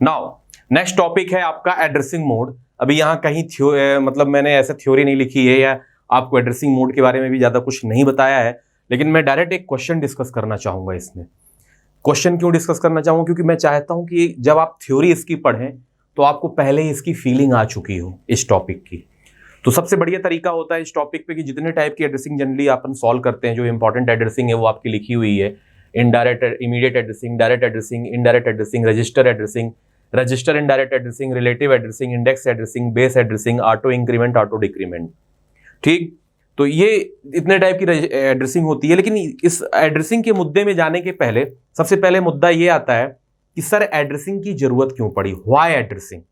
Now next topic है आपका addressing mode. अभी यहाँ कहीं मतलब मैंने ऐसा थ्योरी नहीं लिखी है या आपको एड्रेसिंग मोड के बारे में भी ज्यादा कुछ नहीं बताया है, लेकिन मैं डायरेक्ट एक क्वेश्चन डिस्कस करना चाहूंगा इसमें। क्वेश्चन क्यों डिस्कस करना चाहूंगा? क्योंकि मैं चाहता हूं कि जब आप थ्योरी इसकी पढ़ें तो आपको पहले ही इसकी फीलिंग आ चुकी हो इस टॉपिक की। तो सबसे बढ़िया तरीका होता है इस टॉपिक पे कि जितने टाइप की एड्रेसिंग जनरली अपन सॉल्व करते हैं, जो इंपॉर्टेंट एड्रेसिंग है वो आपकी लिखी हुई है। Indirect immediate addressing, direct addressing, indirect addressing, register addressing, register indirect addressing, relative addressing, index addressing, base addressing, auto increment, auto decrement. ठीक, तो ये इतने टाइप की एड्रेसिंग होती है। लेकिन इस एड्रेसिंग के मुद्दे में जाने के पहले सबसे पहले मुद्दा ये आता है कि सर एड्रेसिंग की जरूरत क्यों पड़ी, व्हाई एड्रेसिंग।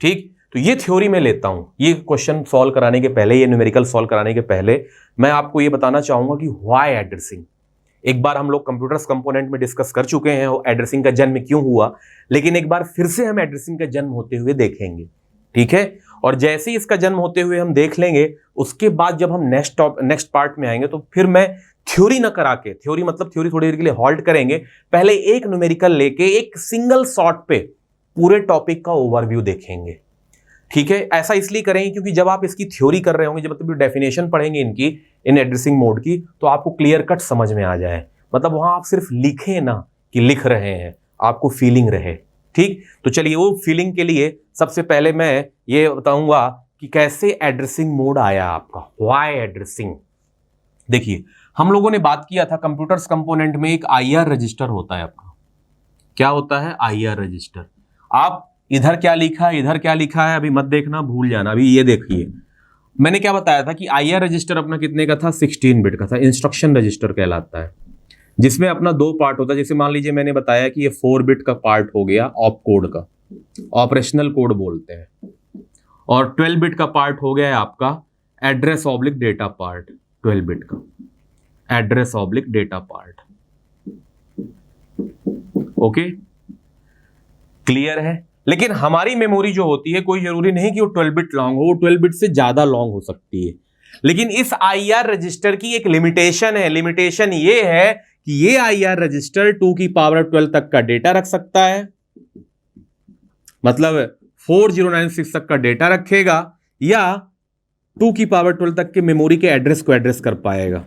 ठीक, तो ये थ्योरी में लेता हूं। ये क्वेश्चन सॉल्व कराने के पहले, ये न्यूमेरिकल सॉल्व कराने के पहले मैं आपको ये बताना चाहूंगा कि व्हाई एड्रेसिंग। एक बार हम लोग कंप्यूटर्स कंपोनेंट में डिस्कस कर चुके हैं एड्रेसिंग का जन्म क्यों हुआ, लेकिन एक बार फिर से हम एड्रेसिंग का जन्म होते हुए देखेंगे। ठीक है, और जैसे ही इसका जन्म होते हुए हम देख लेंगे, उसके बाद जब हम नेक्स्ट पार्ट में आएंगे तो फिर मैं थ्योरी ना करा के, थ्योरी मतलब थ्योरी थोड़ी देर के लिए हॉल्ट करेंगे, पहले एक न्यूमेरिकल लेके एक सिंगल शॉट पे पूरे टॉपिक का ओवरव्यू देखेंगे। ठीक है, ऐसा इसलिए करेंगे क्योंकि जब आप इसकी थ्योरी कर रहे होंगे, जब मतलब डेफिनेशन पढ़ेंगे इनकी, इन एड्रेसिंग मोड की, तो आपको क्लियर कट समझ में आ जाए। मतलब वहां आप सिर्फ लिखें ना कि लिख रहे हैं, आपको फीलिंग रहे। ठीक, तो चलिए वो फीलिंग के लिए सबसे पहले मैं ये बताऊंगा कि कैसे एड्रेसिंग मोड आया आपका, व्हाई एड्रेसिंग। देखिए, हम लोगों ने बात किया था कंप्यूटर्स कंपोनेंट में एक आईआर रजिस्टर होता है आपका। क्या होता है? IR register. आप इधर क्या लिखा है, इधर क्या लिखा है, अभी मत देखना, भूल जाना। अभी ये देखिए, मैंने क्या बताया था कि आईआर रजिस्टर अपना कितने का था? 16 बिट का था। इंस्ट्रक्शन रजिस्टर कहलाता है, जिसमें अपना दो पार्ट होता है। जैसे मान लीजिए मैंने बताया कि ये 4 बिट का पार्ट हो गया ऑप कोड का, ऑपरेशनल कोड बोलते हैं, और 12 बिट का पार्ट हो गया है आपका address oblique data part. 12 bit का address oblique data part. Okay, clear है? लेकिन हमारी मेमोरी जो होती है, कोई जरूरी नहीं कि वो 12 बिट लॉन्ग हो, वो 12 बिट से ज्यादा लॉन्ग हो सकती है। लेकिन इस आईआर रजिस्टर की एक लिमिटेशन है। लिमिटेशन ये है कि ये आईआर रजिस्टर 2 की पावर 12 तक का डेटा रख सकता है, मतलब 4096 तक का डेटा रखेगा, या 2 की पावर 12 तक के मेमोरी के एड्रेस को एड्रेस कर पाएगा।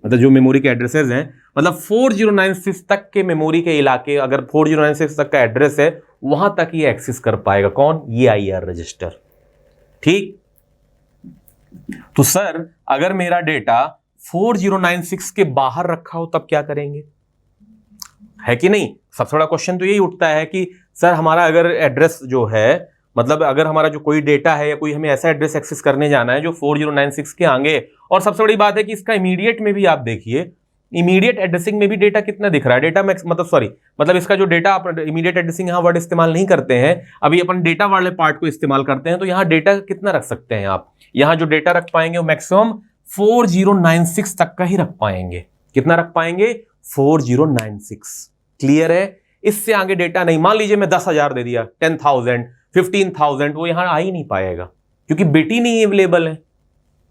मतलब जो मेमोरी के एड्रेसेस हैं, मतलब 4096 तक के मेमोरी के इलाके, अगर 4096 तक का एड्रेस है, वहां तक ये एक्सेस कर पाएगा। कौन? ये आईआर रजिस्टर। ठीक, तो सर अगर मेरा डेटा 4096 के बाहर रखा हो तब क्या करेंगे? है कि नहीं? सबसे बड़ा क्वेश्चन तो यही उठता है कि सर हमारा अगर एड्रेस जो है, मतलब अगर हमारा जो कोई डेटा है या कोई हमें ऐसा एड्रेस एक्सेस करने जाना है जो 4096 के आगे, और सबसे बड़ी बात है कि इसका इमीडिएट में भी आप देखिए, इमीडिएट एड्रेसिंग में भी डेटा कितना दिख रहा है, डेटा मैक्स मतलब इसका जो डेटा, आप इमीडिएट एड्रेसिंग यहाँ वर्ड इस्तेमाल नहीं करते हैं, अभी अपन डेटा वाले पार्ट को इस्तेमाल करते हैं। तो यहाँ डेटा कितना रख सकते हैं आप? यहाँ जो डेटा रख पाएंगे वो मैक्सिमम 4096 तक का ही रख पाएंगे। कितना रख पाएंगे? 4096। क्लियर है? इससे आगे डेटा नहीं। मान लीजिए मैं 10,000 दे दिया, 10,000, 15,000, वो यहां आ ही नहीं पाएगा क्योंकि बिट ही नहीं अवेलेबल है।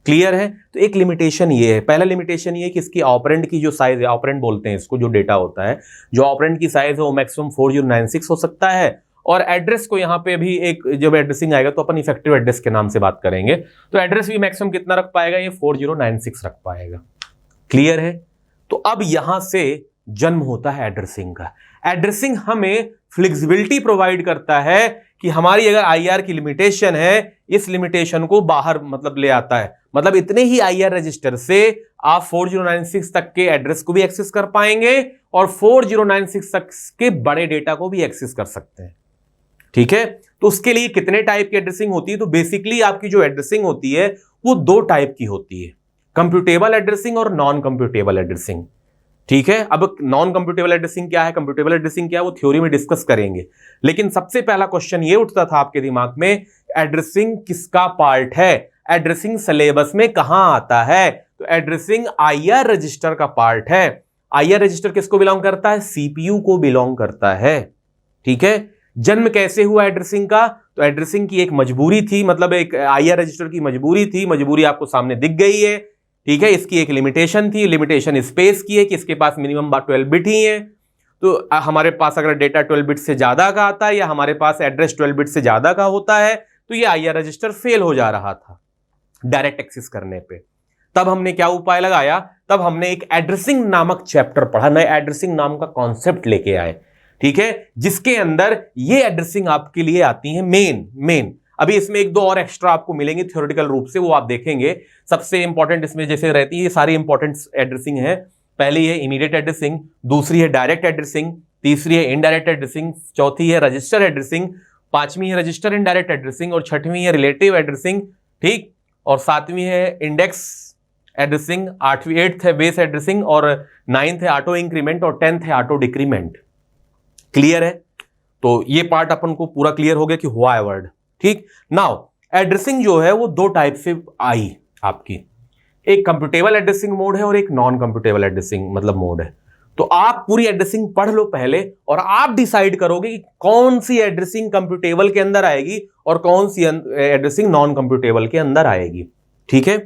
क्लियर है? तो एक लिमिटेशन ये है। पहला लिमिटेशन ये है कि इसकी ऑपरेंड की जो साइज है, ऑपरेंड बोलते हैं इसको, जो डेटा होता है, जो ऑपरेंड की साइज है वो मैक्सिमम 4096 हो सकता है। और एड्रेस को यहाँ पे भी एक, जब एड्रेसिंग आएगा तो अपन इफेक्टिव एड्रेस के नाम से बात करेंगे, तो एड्रेस भी मैक्सिमम कितना रख पाएगा? ये 4096 रख पाएगा। क्लियर है? तो अब यहां से जन्म होता है एड्रेसिंग का। एड्रेसिंग हमें फ्लेक्सिबिलिटी प्रोवाइड करता है कि हमारी अगर आईआर की लिमिटेशन है, इस लिमिटेशन को बाहर मतलब ले आता है। मतलब इतने ही आईआर रजिस्टर से आप 4096 तक के एड्रेस को भी एक्सेस कर पाएंगे और 4096 तक के बड़े डेटा को भी एक्सेस कर सकते हैं। ठीक है, तो उसके लिए कितने टाइप की एड्रेसिंग होती है? तो बेसिकली आपकी जो एड्रेसिंग होती है वो 2 टाइप की होती है, कंप्यूटेबल एड्रेसिंग और नॉन कंप्यूटेबल एड्रेसिंग। ठीक है, अब नॉन कंप्यूटेबल एड्रेसिंग क्या है, कंप्यूटेबल एड्रेसिंग क्या है, वो थ्योरी में डिस्कस करेंगे। लेकिन सबसे पहला क्वेश्चन ये उठता था आपके दिमाग में, एड्रेसिंग किसका पार्ट है? एड्रेसिंग सिलेबस में कहां आता है? तो एड्रेसिंग आईआर रजिस्टर का पार्ट है। आईआर रजिस्टर किसको बिलोंग करता है? सीपीयू को बिलोंग करता है। ठीक है, जन्म कैसे हुआ एड्रेसिंग का? तो एड्रेसिंग की एक मजबूरी थी, मतलब एक आईआर रजिस्टर की मजबूरी थी। मजबूरी आपको सामने दिख गई है। ठीक है, इसकी एक लिमिटेशन थी, लिमिटेशन स्पेस की है कि इसके पास मिनिमम 12 बिट ही है। तो हमारे पास अगर डेटा 12 बिट से ज्यादा का आता है या हमारे पास एड्रेस 12 बिट से ज्यादा का होता है तो ये IR रजिस्टर फेल हो जा रहा था डायरेक्ट एक्सेस करने पे। तब हमने क्या उपाय लगाया, तब हमने एक एड्रेसिंग नामक चैप्टर पढ़ा, नए एड्रेसिंग नाम का कॉन्सेप्ट लेके आए, ठीक है, जिसके अंदर ये एड्रेसिंग आपके लिए आती है मेन। अभी इसमें एक दो और एक्स्ट्रा आपको मिलेंगे थ्योरेटिकल रूप से, वो आप देखेंगे। सबसे इंपॉर्टेंट इसमें जैसे रहती है, ये सारी इंपॉर्टेंट एड्रेसिंग है। पहली है इमीडिएट एड्रेसिंग, दूसरी है डायरेक्ट एड्रेसिंग, तीसरी है इनडायरेक्ट एड्रेसिंग, चौथी है रजिस्टर एड्रेसिंग, पांचवी है रजिस्टर इनडायरेक्ट एड्रेसिंग और छठवीं है रिलेटिव एड्रेसिंग, ठीक, और सातवीं है इंडेक्स एड्रेसिंग, आठवीं 8th है बेस एड्रेसिंग और 9th है ऑटो इंक्रीमेंट और 10th है ऑटो डिक्रीमेंट। क्लियर है? तो ये पार्ट अपन को पूरा क्लियर हो गया कि हुआ है वर्ड, ठीक। नाउ एड्रेसिंग जो है वो दो टाइप से आई आपकी, एक कंप्यूटेबल एड्रेसिंग मोड है और एक नॉन कंप्यूटेबल एड्रेसिंग मतलब मोड है। तो आप पूरी एड्रेसिंग पढ़ लो पहले और आप डिसाइड करोगे कि कौन सी एड्रेसिंग कंप्यूटेबल के अंदर आएगी और कौन सी एड्रेसिंग नॉन कंप्यूटेबल के अंदर आएगी, ठीक है।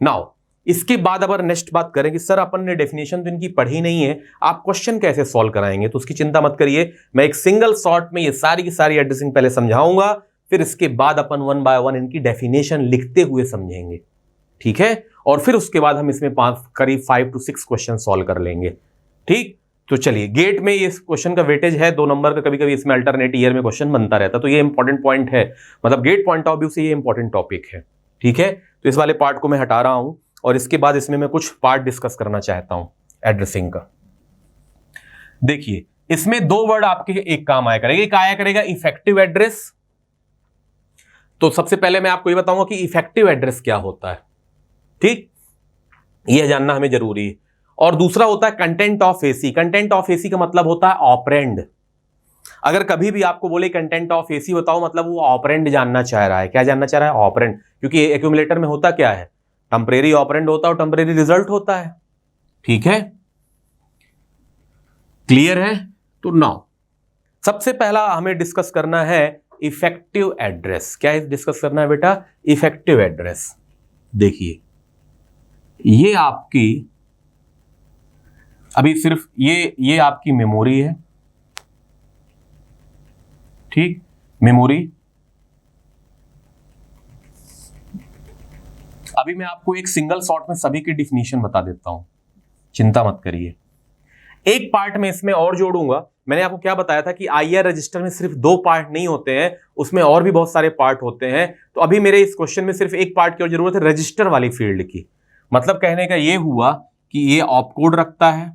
नाउ इसके बाद अगर नेक्स्ट बात करें कि सर अपन ने डेफिनेशन तो इनकी पढ़ी नहीं है, आप क्वेश्चन कैसे सॉल्व कराएंगे, तो उसकी चिंता मत करिए, मैं एक सिंगल शॉट में ये सारी की सारी एड्रेसिंग पहले समझाऊंगा, फिर इसके बाद अपन 1 बाय 1 इनकी डेफिनेशन लिखते हुए समझेंगे, ठीक है। और फिर उसके बाद हम इसमें करीब 5 to 6 क्वेश्चन सॉल्व कर लेंगे, ठीक। तो चलिए, गेट में ये क्वेश्चन का वेटेज है 2 नंबर का, कभी कभी इसमें अल्टरनेट ईयर में क्वेश्चन बनता रहता, तो ये इंपॉर्टेंट पॉइंट है, मतलब गेट पॉइंट ऑफ व्यू से ये इंपॉर्टेंट टॉपिक है, ठीक है। तो इस वाले पार्ट को मैं हटा रहा हूं और इसके बाद इसमें मैं कुछ पार्ट डिस्कस करना चाहता हूं एड्रेसिंग का। देखिए, इसमें 2 वर्ड आपके एक काम आया करेगा, एक आया करेगा इफेक्टिव एड्रेस। तो सबसे पहले मैं आपको ये बताऊंगा कि इफेक्टिव एड्रेस क्या होता है, ठीक, यह जानना हमें जरूरी है। और दूसरा होता है content of AC. Content of AC का मतलब होता है ऑपरेंड। अगर कभी भी आपको बोले कंटेंट ऑफ एसी बताओ, मतलब वो ऑपरेंड जानना चाह रहा है। क्या जानना चाह रहा है? ऑपरेंड। क्योंकि एक्यूमुलेटर में होता क्या है, टेम्परेरी ऑपरेंड होता है और टेम्परेरी रिजल्ट होता है, ठीक है, क्लियर है। तो नाउ सबसे पहला हमें डिस्कस करना है इफेक्टिव एड्रेस। क्या डिस्कस करना है बेटा? Effective address. देखिए, ये आपकी अभी सिर्फ ये आपकी मेमोरी है, ठीक, मेमोरी। अभी मैं आपको एक सिंगल शॉट में सभी की डिफिनीशन बता देता हूं, चिंता मत करिए। एक पार्ट में इसमें और जोड़ूंगा। मैंने आपको क्या बताया था कि IR रजिस्टर में सिर्फ 2 पार्ट नहीं होते हैं, उसमें और भी बहुत सारे पार्ट होते हैं। तो अभी मेरे इस क्वेश्चन में सिर्फ एक पार्ट की और जरूरत है, रजिस्टर वाली फील्ड की। मतलब कहने का ये हुआ कि ये ऑप कोड रखता है,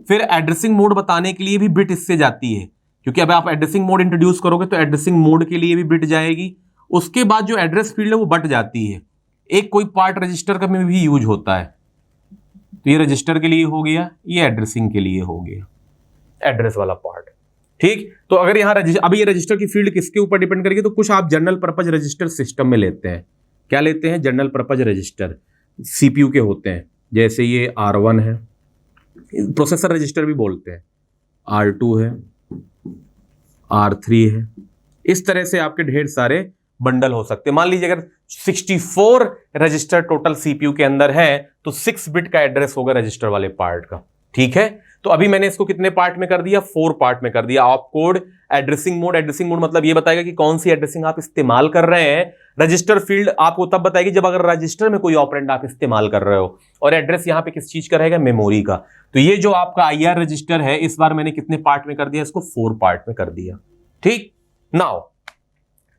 फिर एड्रेसिंग मोड बताने के लिए भी बिट इससे जाती है, क्योंकि अब आप एड्रेसिंग मोड इंट्रोड्यूस करोगे तो एड्रेसिंग मोड के लिए भी बिट जाएगी। उसके बाद जो एड्रेस फील्ड है वो बट जाती है। एक कोई पार्ट रजिस्टर का में भी यूज होता है, तो ये रजिस्टर के लिए हो गया, ये एड्रेसिंग के लिए हो गया, एड्रेस वाला पार्ट, ठीक। तो अगर यहाँ अभी ये रजिस्टर की फील्ड किसके ऊपर डिपेंड करेगी, तो कुछ आप जनरल पर्पज रजिस्टर सिस्टम में लेते हैं। क्या लेते हैं? जनरल पर्पज रजिस्टर, सीपीयू के होते हैं, जैसे ये R1 है, प्रोसेसर रजिस्टर भी बोलते हैं, R2 है, R3 है। इस तरह से आपके ढेर सारे बंडल हो सकते हैं। मान लीजिए अगर 64 रजिस्टर टोटल सीपीयू के अंदर है तो 6 बिट का एड्रेस होगा रजिस्टर वाले पार्ट का, ठीक है। तो अभी मैंने इसको कितने पार्ट में कर दिया? 4 पार्ट में कर दिया। Op code, addressing mode. Addressing mode मतलब ये बताएगा कि कौन सी एड्रेसिंग आप इस्तेमाल कर रहे हैं। रजिस्टर फील्ड आपको तब बताएगी जब अगर रजिस्टर में कोई ऑपरेंड आप इस्तेमाल कर रहे हो। और एड्रेस यहां पे किस चीज का रहेगा? मेमोरी का। तो ये जो आपका IR रजिस्टर है, इस बार मैंने कितने पार्ट में कर दिया? इसको 4 पार्ट में कर दिया, ठीक। नाउ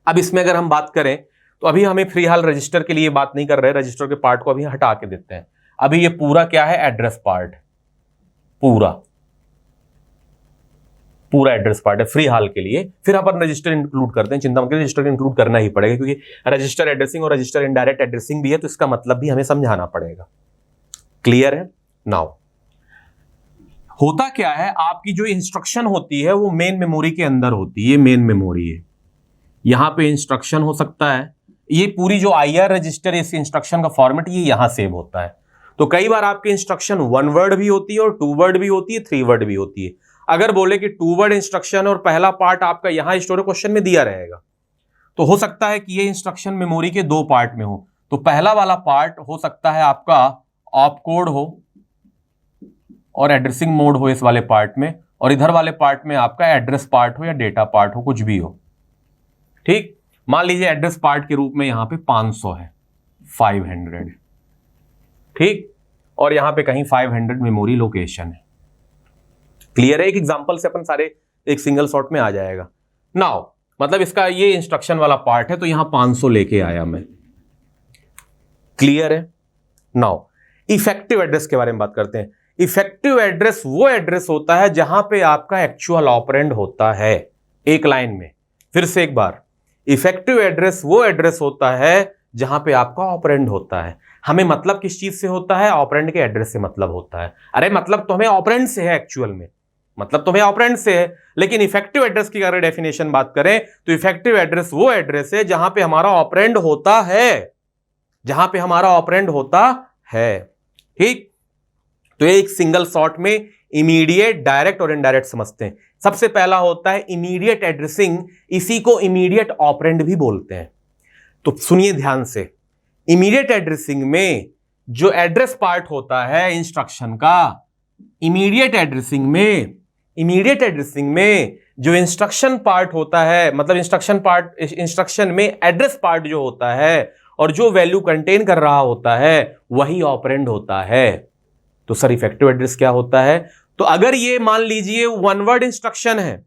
अब इसमें अगर हम बात करें तो अभी हमें फिलहाल रजिस्टर के लिए बात नहीं कर रहे, रजिस्टर के पार्ट को अभी हटा के देते हैं। अभी ये पूरा क्या है? एड्रेस पार्ट, पूरा एड्रेस पार्ट है फ्री हाल के लिए। फिर अपन रजिस्टर इंक्लूड करते हैं, चिंता मत करिए, रजिस्टर इंक्लूड करना ही पड़ेगा, क्योंकि रजिस्टर एड्रेसिंग और रजिस्टर इनडायरेक्ट एड्रेसिंग भी है, तो इसका मतलब भी हमें समझाना पड़ेगा। क्लियर है? नाउ होता क्या है, आपकी जो इंस्ट्रक्शन होती है वो मेन मेमोरी के अंदर होती है। ये मेन मेमोरी है, यहां पे इंस्ट्रक्शन हो सकता है। ये पूरी जो IR रजिस्टर, इस इंस्ट्रक्शन का फॉर्मेट ये यहां सेव होता है। तो कई बार आपकी इंस्ट्रक्शन 1 वर्ड भी होती है और 2 वर्ड भी होती है, 3 वर्ड भी होती है। अगर बोले कि 2 वर्ड इंस्ट्रक्शन और पहला पार्ट आपका यहां स्टोर क्वेश्चन में दिया रहेगा, तो हो सकता है कि ये इंस्ट्रक्शन मेमोरी के 2 पार्ट में हो। तो पहला वाला पार्ट हो सकता है आपका ऑप कोड हो, और एड्रेसिंग मोड हो इस वाले पार्ट में, और इधर वाले पार्ट में आपका एड्रेस पार्ट हो या डेटा पार्ट हो, कुछ भी हो। ठीक, मान लीजिए एड्रेस पार्ट के रूप में यहां पे 500 है, 500, ठीक, और यहां पे कहीं 500 मेमोरी लोकेशन है। क्लियर है? एक एग्जांपल से अपन सारे एक सिंगल शॉट में आ जाएगा। नाउ मतलब इसका ये इंस्ट्रक्शन वाला पार्ट है, तो यहां 500 लेके आया मैं। क्लियर है? नाउ इफेक्टिव एड्रेस के बारे में बात करते हैं। इफेक्टिव एड्रेस वो एड्रेस होता है जहां पे आपका एक्चुअल ऑपरेंड होता है। एक लाइन में फिर से एक बार, इफेक्टिव एड्रेस वो एड्रेस होता है जहां पे आपका ऑपरेंड होता है। हमें मतलब किस चीज से होता है? ऑपरेंड के एड्रेस से मतलब होता है। अरे मतलब तो हमें ऑपरेंड से है, एक्चुअल में मतलब तो हमें ऑपरेंड से है, लेकिन इफेक्टिव एड्रेस की अगर डेफिनेशन बात करें तो इफेक्टिव एड्रेस वो एड्रेस है जहां पे हमारा ऑपरेंड होता है, जहां पे हमारा ऑपरेंड होता है। ठीक, तो एक सिंगल शॉट में इमीडिएट, डायरेक्ट और इनडायरेक्ट समझते हैं। सबसे पहला होता है इमीडिएट एड्रेसिंग, इसी को इमीडिएट ऑपरेंड भी बोलते हैं। तो सुनिए ध्यान से, इमीडिएट एड्रेसिंग में जो एड्रेस पार्ट होता है इंस्ट्रक्शन का, इमीडिएट एड्रेसिंग में जो इंस्ट्रक्शन पार्ट होता है, मतलब इंस्ट्रक्शन में एड्रेस पार्ट जो होता है और जो वैल्यू कंटेन कर रहा होता है वही ऑपरेंड होता है। तो सर इफेक्टिव एड्रेस क्या होता है? तो अगर ये मान लीजिए वन वर्ड इंस्ट्रक्शन है,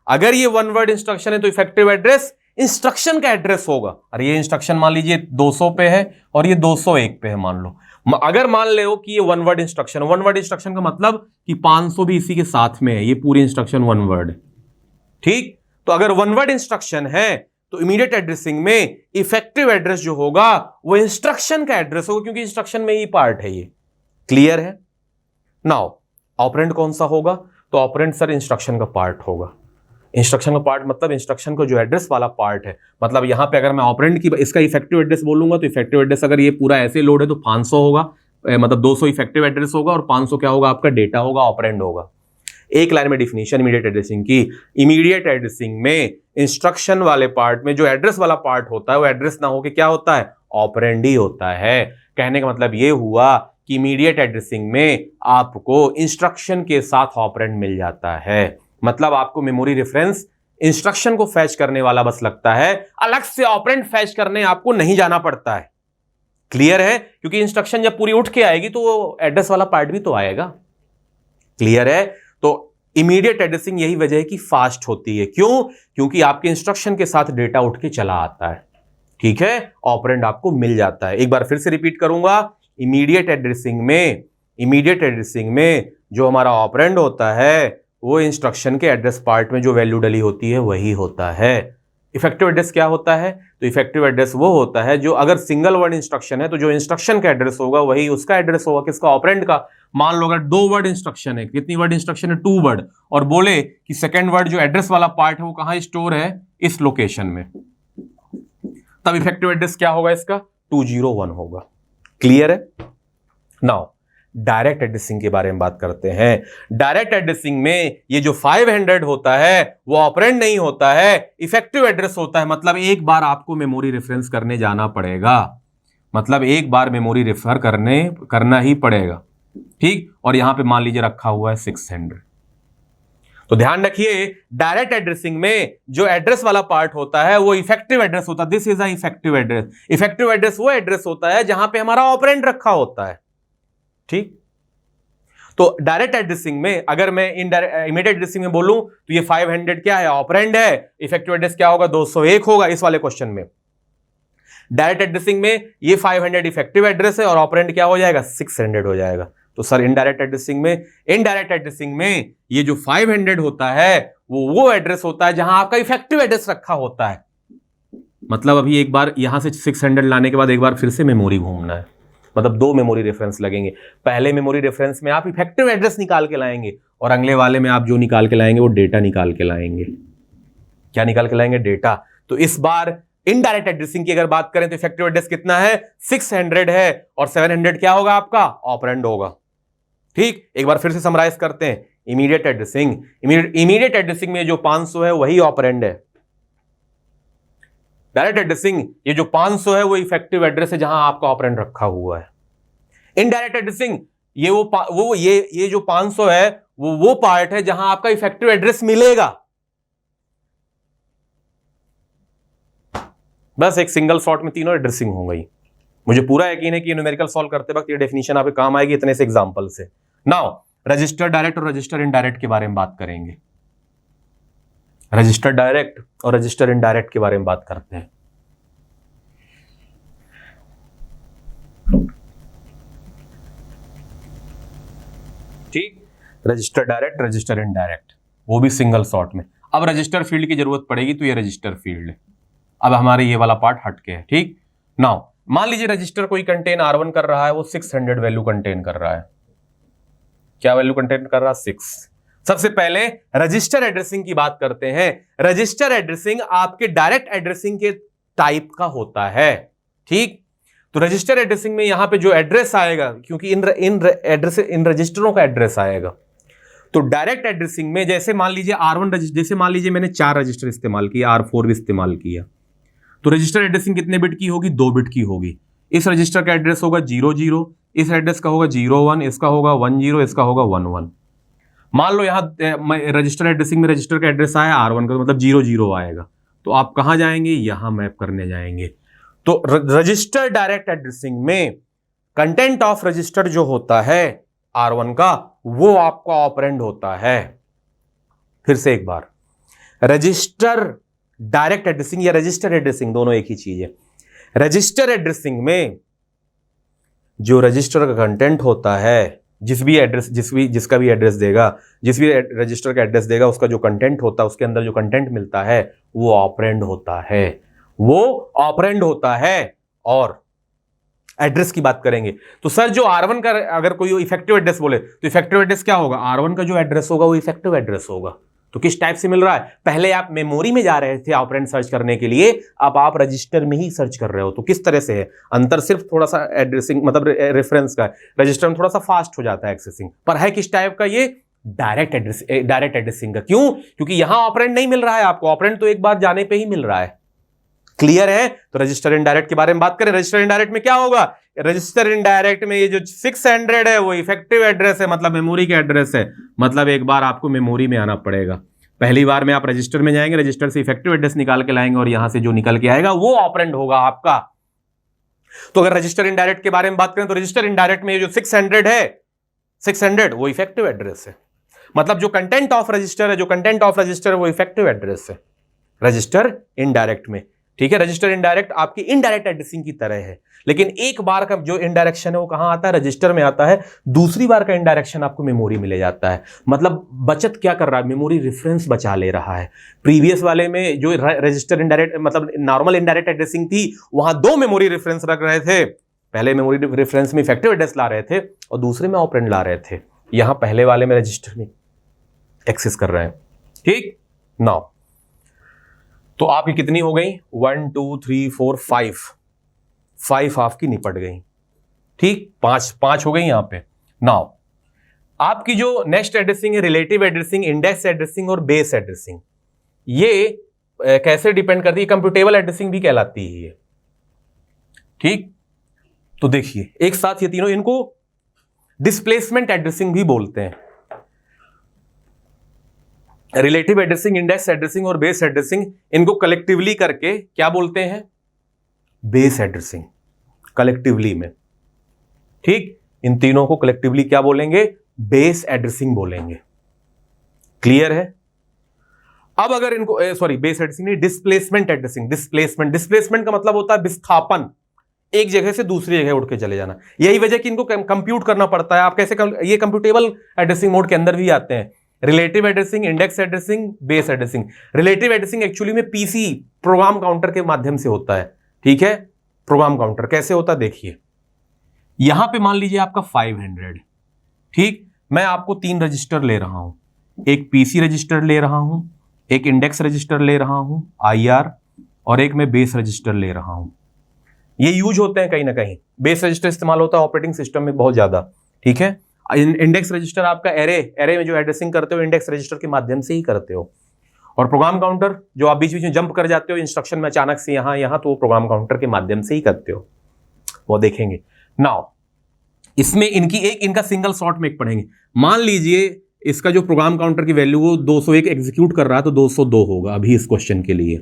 अगर ये वन वर्ड इंस्ट्रक्शन है तो इफेक्टिव एड्रेस इंस्ट्रक्शन का एड्रेस होगा। अरे ये इंस्ट्रक्शन मान लीजिए 200 पे है और ये 201 पे है, मान लो। अगर मान लो कि ये वन वर्ड इंस्ट्रक्शन का मतलब कि 500 भी इसी के साथ में है, ये पूरी इंस्ट्रक्शन वन वर्ड। ठीक, तो अगर वन वर्ड इंस्ट्रक्शन है तो इमीडिएट एड्रेसिंग में इफेक्टिव एड्रेस जो होगा वो इंस्ट्रक्शन का एड्रेस होगा, क्योंकि इंस्ट्रक्शन में ही पार्ट है ये। क्लियर है? नाउ ऑपरेंड कौन सा होगा? तो ऑपरेंड सर इंस्ट्रक्शन का पार्ट होगा। इंस्ट्रक्शन का पार्ट मतलब इंस्ट्रक्शन का जो एड्रेस वाला पार्ट है। मतलब यहां पे अगर मैं ऑपरेंड की इसका इफेक्टिव एड्रेस बोलूंगा तो इफेक्टिव एड्रेस अगर ये पूरा ऐसे लोड है तो 500 होगा, मतलब 200 इफेक्टिव एड्रेस होगा और 500 क्या होगा? आपका डेटा होगा, ऑपरेंड होगा। एक लाइन में डिफिनीशन इमीडिएट एड्रेसिंग की। इमीडिएट एड्रेसिंग में इंस्ट्रक्शन वाले पार्ट में जो एड्रेस वाला पार्ट होता है वो एड्रेस ना होके क्या होता है? ऑपरेंड ही होता है। कहने का मतलब ये हुआ कि इमीडिएट एड्रेसिंग में आपको इंस्ट्रक्शन के साथ ऑपरेंड मिल जाता है। मतलब आपको मेमोरी रेफरेंस इंस्ट्रक्शन को फैच करने वाला बस लगता है, अलग से ऑपरेंड फैच करने आपको नहीं जाना पड़ता है। क्लियर है? क्योंकि इंस्ट्रक्शन जब पूरी उठ के आएगी तो एड्रेस वाला पार्ट भी तो आएगा। क्लियर है? तो इमीडिएट एड्रेसिंग यही वजह है कि फास्ट होती है। क्यों? क्योंकि आपके इंस्ट्रक्शन के साथ डेटा उठ के चला आता है। ठीक है, ऑपरेंड आपको मिल जाता है। एक बार फिर से रिपीट करूंगा, इमीडिएट एड्रेसिंग में जो हमारा ऑपरेंड होता है वो इंस्ट्रक्शन के एड्रेस पार्ट में जो वैल्यू डली होती है वही होता है। इफेक्टिव एड्रेस क्या होता है? तो इफेक्टिव एड्रेस वो होता है जो अगर सिंगल वर्ड इंस्ट्रक्शन है तो जो इंस्ट्रक्शन का एड्रेस होगा वही उसका एड्रेस होगा। किसका? ऑपरेंड का। मान लो अगर 2 वर्ड इंस्ट्रक्शन है, कितनी वर्ड इंस्ट्रक्शन है? 2 वर्ड, और बोले कि सेकेंड वर्ड जो एड्रेस वाला पार्ट है वो कहां स्टोर है? इस लोकेशन में, तब इफेक्टिव एड्रेस क्या होगा? इसका 201 होगा। क्लियर है? नाउ डायरेक्ट एड्रेसिंग के बारे में बात करते हैं। डायरेक्ट एड्रेसिंग में ये जो 500 होता है वो ऑपरेंड नहीं होता है, इफेक्टिव एड्रेस होता है। मतलब एक बार आपको मेमोरी रेफरेंस करने जाना पड़ेगा, मतलब एक बार मेमोरी रेफर करना ही पड़ेगा। ठीक, और यहां पे मान लीजिए रखा हुआ है 600। तो ध्यान रखिए, डायरेक्ट एड्रेसिंग में जो एड्रेस वाला पार्ट होता है वो इफेक्टिव एड्रेस होता है। This is a effective address. Effective address वो एड्रेस होता है जहां पे हमारा ऑपरेंड रखा होता है। ठीक, तो डायरेक्ट एड्रेसिंग में अगर मैं इमीडिएट एड्रेसिंग में बोलूं तो ये 500 क्या है? ऑपरेंड है। इफेक्टिव एड्रेस क्या होगा? 201 होगा इस वाले क्वेश्चन में। डायरेक्ट एड्रेसिंग में ये 500 इफेक्टिव एड्रेस है और ऑपरेंड क्या हो जाएगा? 600 हो जाएगा। तो सर इनडायरेक्ट एड्रेसिंग में ये जो 500 होता है वो एड्रेस होता है जहां आपका इफेक्टिव एड्रेस रखा होता है। मतलब अभी एक बार यहां से 600 लाने के बाद एक बार फिर से मेमोरी घूमना है, मतलब 2 मेमोरी रेफरेंस लगेंगे। पहले मेमोरी रेफरेंस में आप इफेक्टिव एड्रेस निकाल के लाएंगे और अगले वाले में आप जो निकाल के लाएंगे वो डेटा निकाल के लाएंगे। क्या निकाल के लाएंगे? डेटा। तो इस बार इनडायरेक्ट एड्रेसिंग की अगर बात करें तो इफेक्टिव एड्रेस कितना है? 600 है और 700 क्या होगा? आपका ऑपरेंड होगा। ठीक, एक बार फिर से समराइज करते हैं। इमीडिएट एड्रेसिंग में जो 500 है वही ऑपरेंड है। डायरेक्ट एड्रेसिंग ये जो 500 है वो इफेक्टिव एड्रेस है जहां आपका ऑपरेंड रखा हुआ है। इनडायरेक्ट एड्रेसिंग ये जो 500 है वो पार्ट है जहां आपका इफेक्टिव एड्रेस मिलेगा। बस एक सिंगल शॉट में तीनों एड्रेसिंग हो गई। मुझे पूरा यकीन है कि न्यूमेरिकल सॉल्व करते वक्त ये डेफिनेशन आपके काम आएगी इतने से एग्जांपल से। नाउ रजिस्टर डायरेक्ट और रजिस्टर इनडायरेक्ट के बारे में बात करेंगे। रजिस्टर डायरेक्ट और रजिस्टर इनडायरेक्ट के बारे में बात करते हैं। ठीक, रजिस्टर डायरेक्ट, रजिस्टर इनडायरेक्ट, वो भी सिंगल शॉट में। अब रजिस्टर फील्ड की जरूरत पड़ेगी तो ये रजिस्टर फील्ड है। अब हमारे ये वाला पार्ट हट के है। ठीक, नाउ मान लीजिए रजिस्टर कोई कंटेन R1 कर रहा है, वो 600 वैल्यू कंटेन कर रहा है। क्या वैल्यू कंटेन कर रहा है? 6। सबसे पहले रजिस्टर एड्रेसिंग की बात करते हैं। रजिस्टर एड्रेसिंग आपके डायरेक्ट एड्रेसिंग के टाइप का होता है। ठीक, तो रजिस्टर एड्रेसिंग में यहां पे जो एड्रेस आएगा, क्योंकि इन रजिस्टरों का एड्रेस आएगा, तो डायरेक्ट एड्रेसिंग में जैसे मान लीजिए R1 जैसे मान लीजिए मैंने 4 रजिस्टर इस्तेमाल किया, R4 भी इस्तेमाल किया, तो रजिस्टर एड्रेसिंग कितने बिट की होगी? 2 बिट की होगी। इस रजिस्टर का एड्रेस होगा 00, इस एड्रेस का होगा 01, इसका होगा 10, इसका होगा 11। मान लो यहां रजिस्टर एड्रेसिंग में रजिस्टर का एड्रेस आया R1 का, मतलब 00 आएगा, तो आप कहां जाएंगे? यहां मैप करने जाएंगे। तो रजिस्टर डायरेक्ट एड्रेसिंग में कंटेंट ऑफ रजिस्टर जो होता है R1 का, वो आपका ऑपरेंड होता है। फिर से एक बार, रजिस्टर डायरेक्ट एड्रेसिंग या रजिस्टर एड्रेसिंग दोनों एक ही चीज है। रजिस्टर एड्रेसिंग में जो रजिस्टर का कंटेंट होता है, जिसका भी एड्रेस देगा, जिस भी रजिस्टर का एड्रेस देगा, उसका जो कंटेंट होता है, उसके अंदर जो कंटेंट मिलता है, वो ऑपरेंड होता है। वो ऑपरेंड होता है। और एड्रेस की बात करेंगे तो सर जो R1 का अगर कोई इफेक्टिव एड्रेस बोले तो इफेक्टिव एड्रेस क्या होगा? R1 का जो एड्रेस होगा वो इफेक्टिव एड्रेस होगा। तो किस टाइप से मिल रहा है? पहले आप मेमोरी में जा रहे थे ऑपरेंड सर्च करने के लिए, अब आप रजिस्टर में ही सर्च कर रहे हो। तो किस तरह से है अंतर? सिर्फ थोड़ा सा एड्रेसिंग मतलब रेफरेंस का। रजिस्टर में थोड़ा सा फास्ट हो जाता है एक्सेसिंग, पर है किस टाइप का? ये डायरेक्ट एड्रेसिंग का। क्यों? क्योंकि यहां ऑपरेंड नहीं मिल रहा है आपको, ऑपरेंड तो एक बार जाने पे ही मिल रहा है। क्लियर है? तो रजिस्टर इनडायरेक्ट के बारे में बात करें। रजिस्टर इनडायरेक्ट में क्या होगा? रजिस्टर इनडायरेक्ट में ये जो 600 है वो इफेक्टिव एड्रेस है, मतलब मेमोरी का एड्रेस है। मतलब एक बार आपको मेमोरी में आना पड़ेगा। पहली बार में आप रजिस्टर में जाएंगे, रजिस्टर से इफेक्टिव एड्रेस निकाल के लाएंगे और यहां से जो निकल के आएगा वो ऑपरेंड होगा आपका। तो अगर रजिस्टर इनडायरेक्ट के बारे में बात करें तो रजिस्टर इनडायरेक्ट में ये जो 600 है, 600 वो इफेक्टिव एड्रेस है। मतलब जो कंटेंट ऑफ रजिस्टर है, जो कंटेंट ऑफ रजिस्टर है वो इफेक्टिव एड्रेस है रजिस्टर इनडायरेक्ट में। ठीक है, रजिस्टर इनडायरेक्ट आपकी इनडायरेक्ट एड्रेसिंग की तरह है, लेकिन एक बार का जो इनडायरेक्शन है वो कहां आता है? रजिस्टर में आता है। दूसरी बार का इनडायरेक्शन आपको मेमोरी में ले जाता है। मतलब बचत क्या कर रहा है? मेमोरी रेफरेंस बचा ले रहा है। प्रीवियस वाले में जो रजिस्टर इनडायरेक्ट मतलब नॉर्मल इनडायरेक्ट एड्रेसिंग थी, वहां 2 मेमोरी रेफरेंस रख रहे थे। पहले मेमोरी रेफरेंस में इफेक्टिव एड्रेस ला रहे थे और दूसरे में ऑपरेंड ला रहे थे। यहां पहले वाले में रजिस्टर में एक्सेस कर रहे हैं। ठीक, नाउ तो आपकी कितनी हो गई? 1 2 3 4 5 आपकी निपट गई। ठीक, 5 हो गई यहां पे। नाउ आपकी जो नेक्स्ट एड्रेसिंग है रिलेटिव एड्रेसिंग, इंडेक्स एड्रेसिंग और बेस एड्रेसिंग, ये कैसे डिपेंड करती है? कंप्यूटेबल एड्रेसिंग भी कहलाती है ये। ठीक, तो देखिए एक साथ ये तीनों, इनको डिस्प्लेसमेंट एड्रेसिंग भी बोलते हैं। रिलेटिव एड्रेसिंग, इंडेक्स एड्रेसिंग और बेस एड्रेसिंग, इनको कलेक्टिवली करके क्या बोलते हैं? बेस एड्रेसिंग, कलेक्टिवली में। ठीक, इन तीनों को कलेक्टिवली क्या बोलेंगे? बेस एड्रेसिंग बोलेंगे। क्लियर है? अब अगर इनको बेस एड्रेसिंग नहीं, डिस्प्लेसमेंट एड्रेसिंग। डिस्प्लेसमेंट का मतलब होता है विस्थापन, एक जगह से दूसरी जगह उठ के चले जाना। यही वजह कि इनको कंप्यूट करना पड़ता है। आप कैसे ये कंप्यूटेबल एड्रेसिंग मोड के अंदर भी आते हैं। Relative addressing, index addressing, base addressing. Relative addressing actually में पीसी प्रोग्राम काउंटर के माध्यम से होता है। ठीक है, प्रोग्राम काउंटर कैसे होता है देखिए। यहां पे मान लीजिए आपका 500। ठीक, मैं आपको 3 रजिस्टर ले रहा हूं, एक पीसी रजिस्टर ले रहा हूं, एक इंडेक्स रजिस्टर ले रहा हूं IR, और एक मैं बेस रजिस्टर ले रहा हूं। ये यूज होते हैं कहीं ना कहीं। बेस रजिस्टर इस्तेमाल होता है ऑपरेटिंग सिस्टम में बहुत ज्यादा। ठीक है, इंडेक्स रजिस्टर आपका एरे में जो एड्रेसिंग करते हो इंडेक्स रजिस्टर के माध्यम से ही करते हो। और प्रोग्राम काउंटर जो आप बीच बीच में जंप कर जाते हो इंस्ट्रक्शन में अचानक से यहां, तो वो प्रोग्राम काउंटर के माध्यम से ही करते हो, वो देखेंगे। नाउ इसमें इनका सिंगल शॉट में एक पढ़ेंगे। मान लीजिए इसका जो प्रोग्राम काउंटर की वैल्यू वो 201 एग्जीक्यूट कर रहा है तो 202 होगा अभी इस क्वेश्चन के लिए,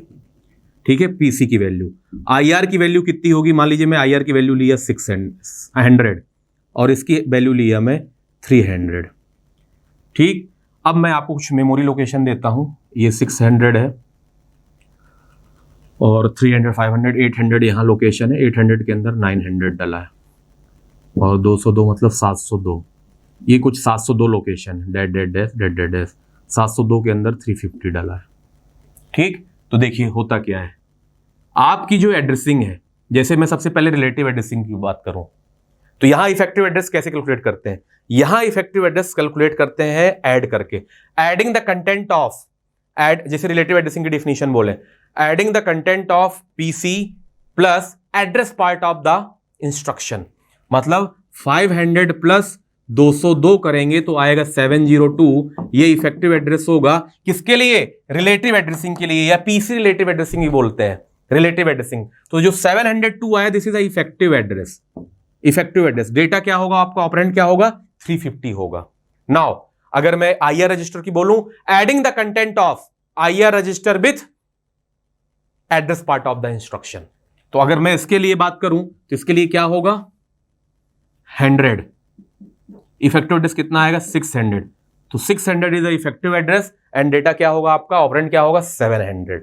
ठीक है। पीसी की वैल्यू, आईआर की वैल्यू कितनी होगी, मान लीजिए मैं आईआर की वैल्यू लिया 600 और इसकी वैल्यू लिया मैं 300, ठीक। अब मैं आपको कुछ मेमोरी लोकेशन देता हूं, ये 600 है और 300, 500, 800 यहां लोकेशन है। 800 के अंदर 900 डला है और 202 मतलब 702, ये कुछ 702 लोकेशन है, डेड 702 के अंदर 350 डला है, ठीक। तो देखिए होता क्या है, आपकी जो एड्रेसिंग है, जैसे मैं सबसे पहले रिलेटिव एड्रेसिंग की बात करूं तो यहां इफेक्टिव एड्रेस कैसे कैलकुलेट करते हैं, यहां इफेक्टिव एड्रेस कैलकुलेट करते हैं ऐड करके, adding the content of, add जैसे रिलेटिव एड्रेसिंग की डेफिनेशन बोले, adding the content of PC plus address part of the instruction, मतलब 500 प्लस 202 करेंगे तो आएगा 702। ये इफेक्टिव एड्रेस होगा किसके लिए, रिलेटिव एड्रेसिंग के लिए, या पीसी रिलेटिव एड्रेसिंग ही बोलते हैं, रिलेटिव एड्रेसिंग। तो जो 702 आया this is a effective address. Effective address data क्या होगा, आपका ऑपरेंड क्या होगा, 350 होगा। नाउ अगर मैं आईआर रजिस्टर की बोलूं, adding the content of IR register with address part of the instruction, तो अगर मैं इसके लिए बात करूं तो इसके लिए क्या होगा 100, इफेक्टिव एड्रेस कितना आएगा 600, तो 600 is the effective address and data क्या होगा आपका, ऑपरेंड क्या होगा 700।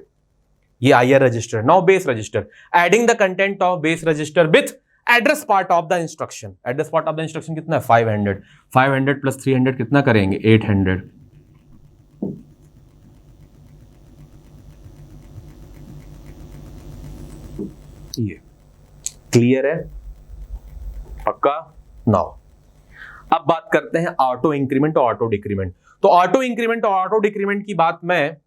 ये IR register. Now base register, adding the content of base register with address part of the instruction, address part of the instruction कितना है 500, 500 प्लस 300 कितना करेंगे 800, ये क्लियर है पक्का। नाउ अब बात करते हैं ऑटो इंक्रीमेंट और ऑटो डिक्रीमेंट। तो ऑटो इंक्रीमेंट और ऑटो डिक्रीमेंट की बात मैं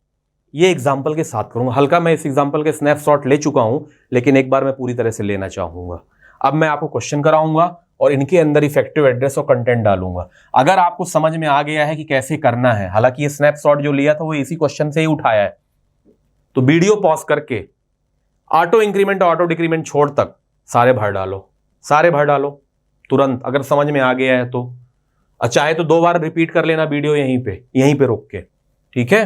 ये एग्जांपल के साथ करूंगा, हल्का मैं इस एग्जांपल के स्नैपशॉट ले चुका हूं लेकिन एक बार मैं पूरी तरह से लेना चाहूंगा। अब मैं आपको क्वेश्चन कराऊंगा और इनके अंदर इफेक्टिव एड्रेस और कंटेंट डालूंगा। अगर आपको समझ में आ गया है कि कैसे करना है, हालांकि ये स्नैपशॉट जो लिया था वो इसी क्वेश्चन से ही उठाया है, तो वीडियो पॉज करके ऑटो इंक्रीमेंट और ऑटो डिक्रीमेंट छोड़ तक सारे भर डालो, सारे भर डालो तुरंत, अगर समझ में आ गया है तो। चाहे तो 2 बार रिपीट कर लेना वीडियो यहीं पे रोक के, ठीक है।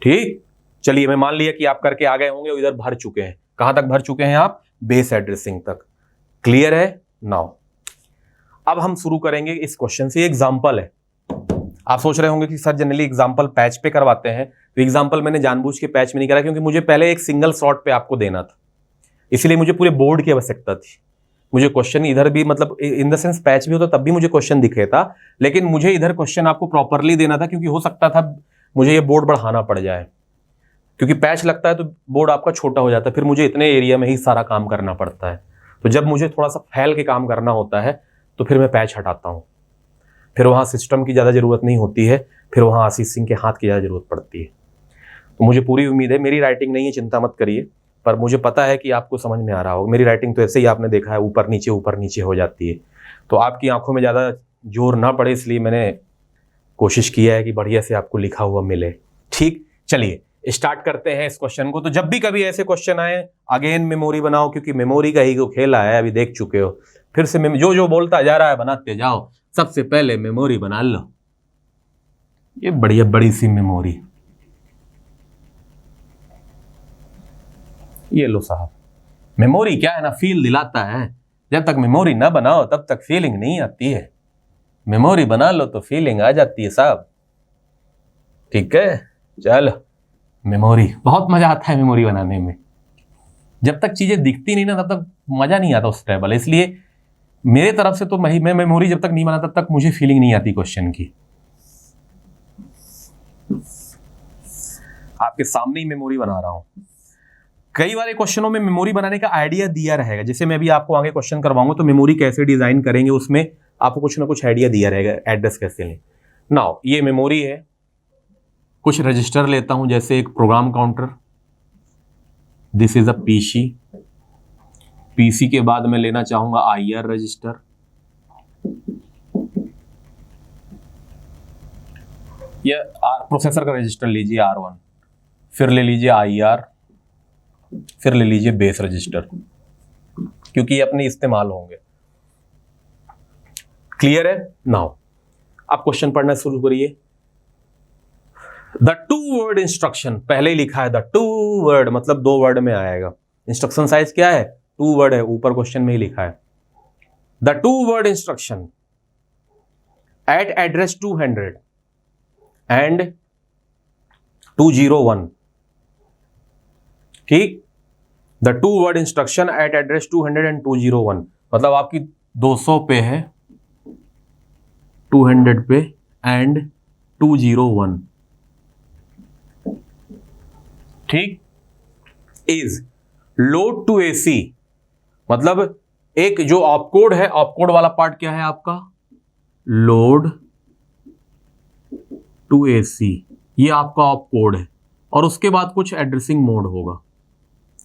ठीक, चलिए मैं मान लिया कि आप करके आ गए होंगे और इधर भर चुके हैं। कहां तक भर चुके हैं आप, बेस एड्रेसिंग तक। क्लियर है। नाउ अब हम शुरू करेंगे इस क्वेश्चन से। एग्जांपल है, आप सोच रहे होंगे कि सर जनरली एग्जांपल पैच पे करवाते हैं, तो एग्जांपल मैंने जानबूझ के पैच में नहीं करा क्योंकि मुझे पहले एक सिंगल शॉट पे आपको देना था, इसलिए मुझे पूरे बोर्ड की आवश्यकता थी। मुझे क्वेश्चन इधर भी, मतलब इन द सेंस पैच भी होता तब भी मुझे क्वेश्चन दिखे था, लेकिन मुझे इधर क्वेश्चन आपको प्रॉपरली देना था क्योंकि हो सकता था मुझे ये बोर्ड बढ़ाना पड़ जाए, क्योंकि पैच लगता है तो बोर्ड आपका छोटा हो जाता है, फिर मुझे इतने एरिया में ही सारा काम करना पड़ता है। तो जब मुझे थोड़ा सा फैल के काम करना होता है तो फिर मैं पैच हटाता हूँ, फिर वहाँ सिस्टम की ज़्यादा ज़रूरत नहीं होती है, फिर वहाँ आशीष सिंह के हाथ की ज़्यादा ज़रूरत पड़ती है। तो मुझे पूरी उम्मीद है, मेरी राइटिंग नहीं है चिंता मत करिए, पर मुझे पता है कि आपको समझ में आ रहा होगा। मेरी राइटिंग तो ऐसे ही आपने देखा है ऊपर नीचे हो जाती है, तो आपकी आंखों में ज़्यादा जोर ना पड़े इसलिए मैंने कोशिश किया है कि बढ़िया से आपको लिखा हुआ मिले। ठीक, चलिए स्टार्ट करते हैं इस क्वेश्चन को। तो जब भी कभी ऐसे क्वेश्चन आए अगेन मेमोरी बनाओ, क्योंकि मेमोरी का ही खेला है, अभी देख चुके हो। फिर से जो बोलता जा रहा है बनाते जाओ, सबसे पहले मेमोरी बना लो। ये बढ़िया बड़ी सी मेमोरी, ये लो साहब। मेमोरी क्या है ना, फील दिलाता है। जब तक मेमोरी ना बनाओ तब तक फीलिंग नहीं आती है, मेमोरी बना लो तो फीलिंग आ जाती है साहब। ठीक है, चलो मेमोरी, बहुत मजा आता है मेमोरी बनाने में। जब तक चीजें दिखती नहीं ना तब तक मजा नहीं आता उस टेबल, इसलिए मेरे तरफ से तो मैं मेमोरी जब तक नहीं बना तब तक मुझे फीलिंग नहीं आती क्वेश्चन की। आपके सामने ही मेमोरी बना रहा हूं। कई बार क्वेश्चनों में मेमोरी बनाने का आइडिया दिया रहेगा, जैसे मैं भी आपको आगे क्वेश्चन करवाऊंगा तो मेमोरी कैसे डिजाइन करेंगे उसमें आपको कुछ ना कुछ आइडिया दिया रहेगा, एड्रेस कैसे लें। नाउ ये मेमोरी है, कुछ रजिस्टर लेता हूं जैसे एक program counter, this is a PC. PC के बाद मैं लेना चाहूंगा आईआर रजिस्टर, या प्रोसेसर का रजिस्टर लीजिए R1, फिर ले लीजिए आईआर, फिर ले लीजिए बेस रजिस्टर। क्योंकि ये अपने इस्तेमाल होंगे। क्लियर है? नाउ आप क्वेश्चन पढ़ना शुरू करिए। द टू वर्ड इंस्ट्रक्शन, पहले ही लिखा है द टू वर्ड, मतलब 2 वर्ड में आएगा। इंस्ट्रक्शन साइज क्या है? 2 वर्ड है, ऊपर क्वेश्चन में ही लिखा है। The two word instruction eight address 200 and 201, ठीक। The two word instruction eight address 200 and 201, मतलब आपकी 200 पे है, 200 पे एंड 201, ठीक। इज लोड टू एसी, मतलब एक जो ऑपकोड है, ऑपकोड वाला पार्ट क्या है आपका? लोड टू एसी, ये आपका ऑपकोड है, और उसके बाद कुछ एड्रेसिंग मोड होगा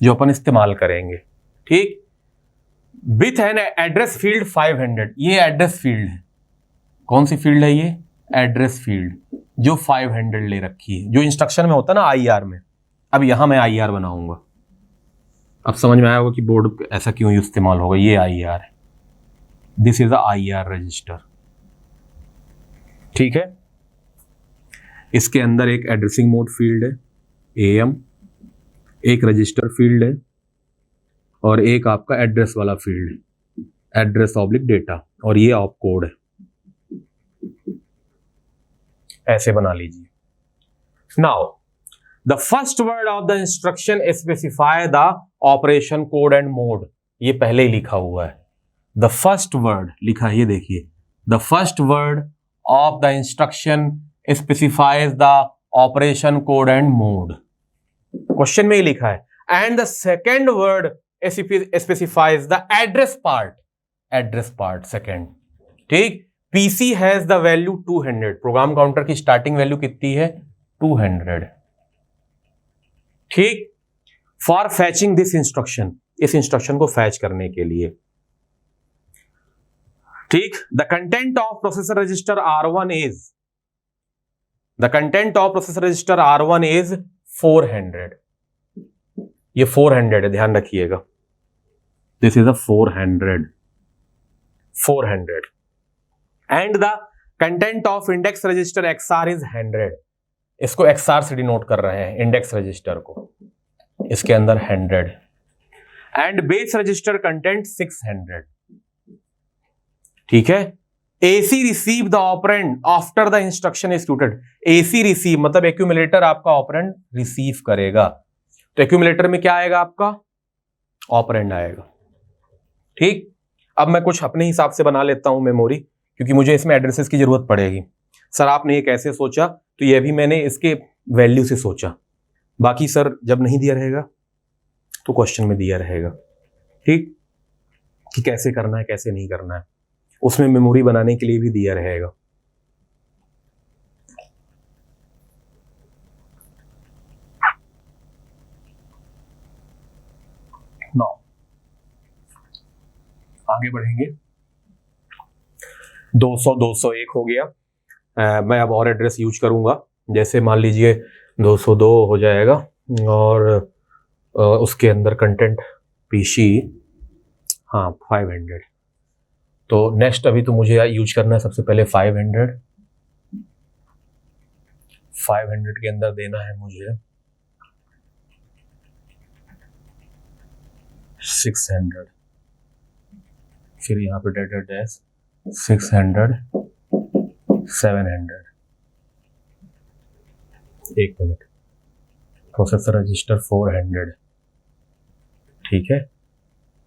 जो अपन इस्तेमाल करेंगे, ठीक। विथ एन एड्रेस फील्ड 500, ये एड्रेस फील्ड है। कौन सी फील्ड है ये? एड्रेस फील्ड, जो 500 ले रखी है, जो इंस्ट्रक्शन में होता है ना IR में। अब यहां मैं IR बनाऊंगा, अब समझ में आया होगा कि बोर्ड ऐसा क्यों इस्तेमाल होगा। ये IR है, this is the IR register, ठीक है। इसके अंदर एक एड्रेसिंग मोड फील्ड है AM, एक रजिस्टर फील्ड है, और एक आपका एड्रेस वाला फील्ड है, एड्रेस ऑब्लिक डेटा, और ये ऑप कोड है। ऐसे बना लीजिए। Now the first word of the instruction specify the operation code and mode, ये पहले ही लिखा हुआ है। द फर्स्ट वर्ड लिखा है, ये देखिए, the first word of the instruction specifies the operation code and mode, question में ही लिखा है। And the second word specifies the address part, address part second, ठीक। PC has the value 200, program counter की starting value कितनी है? 200, ठीक। For फैचिंग this instruction, इस instruction को फैच करने के लिए, ठीक। The content of processor register R1 is, the content of processor register R1 is 400, ये 400 है, ध्यान रखिएगा। This is a 400 and the content of index register XR is 100, इसको XR से डिनोट कर रहे हैं, इंडेक्स रजिस्टर को, इसके अंदर 100, एंड बेस रजिस्टर कंटेंट 600, ठीक है। AC receive the operand after the instruction acquitted, AC receive मतलब एक्यूमुलेटर आपका ऑपरेंड रिसीव करेगा, तो एक्यूमुलेटर में क्या आएगा? आपका ऑपरेंड आएगा, ठीक। अब मैं कुछ अपने हिसाब से बना लेता हूं मेमोरी, क्योंकि मुझे इसमें एड्रेसेस की जरूरत पड़ेगी। सर आपने ये कैसे सोचा? तो ये भी मैंने इसके वैल्यू से सोचा, बाकी सर जब नहीं दिया रहेगा तो क्वेश्चन में दिया रहेगा, ठीक, कि कैसे करना है कैसे नहीं करना है, उसमें मेमोरी बनाने के लिए भी दिया रहेगा। नाउ आगे बढ़ेंगे। 200 201 हो गया। मैं अब और एड्रेस यूज करूंगा, जैसे मान लीजिए 202 हो जाएगा, और उसके अंदर कंटेंट PC, हाँ 500। तो नेक्स्ट अभी तो मुझे यूज करना है सबसे पहले 500 के अंदर देना है मुझे 600, फिर यहाँ पे डेटा डैश 600 700, एक मिनट, प्रोसेसर रजिस्टर 400, ठीक है।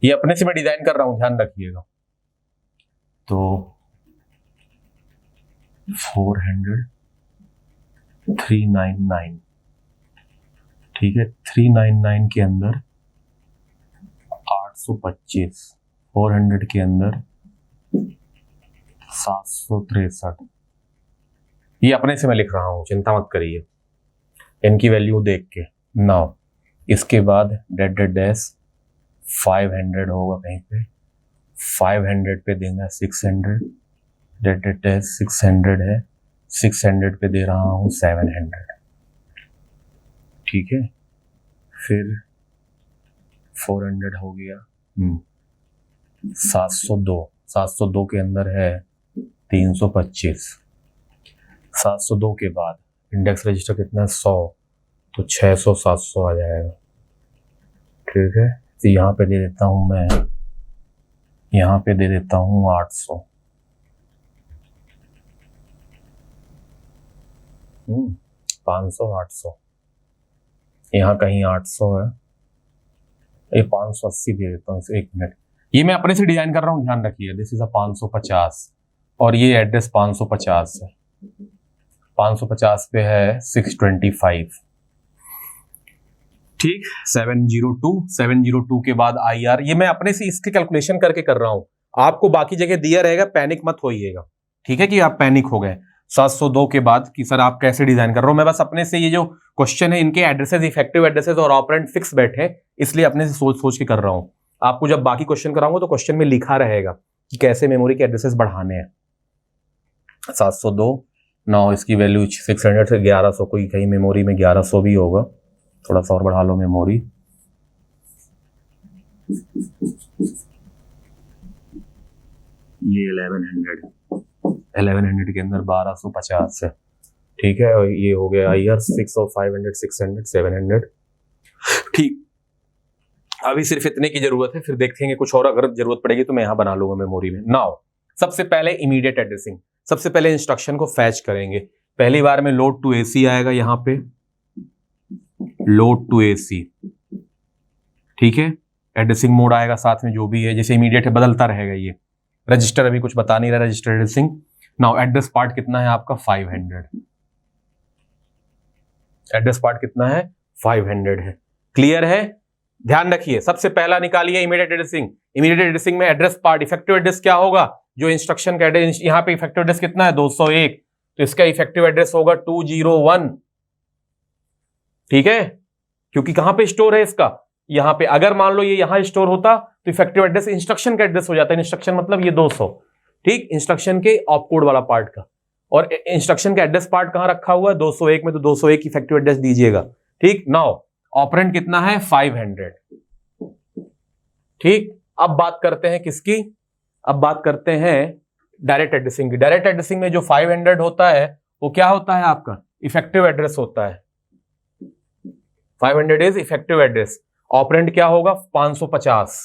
ये अपने से मैं डिजाइन कर रहा हूं, ध्यान रखिएगा। तो 400 399, ठीक है। 399 के अंदर 825, 400 के अंदर 763, ये अपने से मैं लिख रहा हूं, चिंता मत करिए, इनकी वैल्यू देख के। नाउ इसके बाद डेट डैश 500 होगा कहीं पे, 500 पे देना 600, डेट डैश 600 है, 600 पे दे रहा हूं 700, ठीक है। फिर 400 हो गया, 702 के अंदर है 325। 702 के बाद इंडेक्स रजिस्टर कितना है 100, तो 600 700 आ जाएगा। ठीक है, तो यहाँ पे दे देता हूँ मैं, यहाँ पे दे देता हूँ 800। 500 800, यहाँ कहीं 800 है, ये 580 दे देता हूँ इसे। 1 मिनट, ये मैं अपने से डिजाइन कर रहा हूँ, ध्यान रखिए। दिस इज अ 550 और ये एड्रेस 550 है। 550 पे है 625। ठीक, 702 के बाद IR, ये मैं अपने से इसके कैलकुलेशन करके कर रहा हूं, आपको बाकी जगह दिया रहेगा, पैनिक मत होइएगा। ठीक है कि आप पैनिक हो गए 702 के बाद कि सर आप कैसे डिजाइन कर रहे हो। मैं बस अपने से, ये जो क्वेश्चन है इनके एड्रेसेस, इफेक्टिव एड्रेसेस और ऑपरेंड फिक्स बैठे, इसलिए अपने से सोच सोच के कर रहा हूं। आपको जब बाकी क्वेश्चन कराऊंगा तो क्वेश्चन में लिखा रहेगा कि कैसे मेमोरी के एड्रेसेस बढ़ाने हैं। 702 9, इसकी वैल्यू 600 से 1100, कोई कहीं मेमोरी में 1100 भी होगा, थोड़ा सा और बढ़ा लो मेमोरी। ये 1100 के अंदर 1250 है। ठीक है, और ये हो गया IR 6 और 500 600 700। ठीक, अभी सिर्फ इतने की जरूरत है, फिर देखेंगे कुछ और अगर जरूरत पड़ेगी तो मैं यहां बना लूंगा मेमोरी में। नाउ सबसे पहले इमीडिएट एड्रेसिंग, सबसे पहले इंस्ट्रक्शन को फैच करेंगे। पहली बार में लोड टू AC आएगा, यहां पे लोड टू AC। ठीक है, एड्रेसिंग मोड आएगा साथ में, जो भी है जैसे इमीडिएट है बदलता रहेगा। ये रजिस्टर अभी कुछ बता नहीं रहा, register addressing. Now address part कितना है आपका 500, एड्रेस पार्ट कितना है 500 है। क्लियर है, ध्यान रखिए। सबसे पहला निकालिए इमीडिएट एड्रेसिंग। इमीडिएट एड्रेसिंग में एड्रेस पार्ट, इफेक्टिव एड्रेस क्या होगा, जो इंस्ट्रक्शन का एड्रेस, यहाँ पे इफेक्टिव एड्रेस कितना है 201, तो इसका इफेक्टिव एड्रेस होगा 201। ठीक है, क्योंकि कहां पे स्टोर है इसका, यहां पे। अगर मान लो ये यहां स्टोर होता तो इफेक्टिव एड्रेस इंस्ट्रक्शन का एड्रेस हो जाता है। इंस्ट्रक्शन मतलब ये 200, ठीक, इंस्ट्रक्शन के ऑपकोड वाला पार्ट का। और इंस्ट्रक्शन का एड्रेस पार्ट कहां रखा हुआ है 201 में, तो 201 इफेक्टिव एड्रेस दीजिएगा। ठीक, नाउ ऑपरेंड कितना है 500। ठीक, अब बात करते हैं किसकी, अब बात करते हैं डायरेक्ट एड्रेसिंग की। डायरेक्ट एड्रेसिंग में जो 500 होता है वो क्या होता है आपका इफेक्टिव एड्रेस होता है। 500 इज इफेक्टिव एड्रेस। ऑपरेंड क्या होगा 550।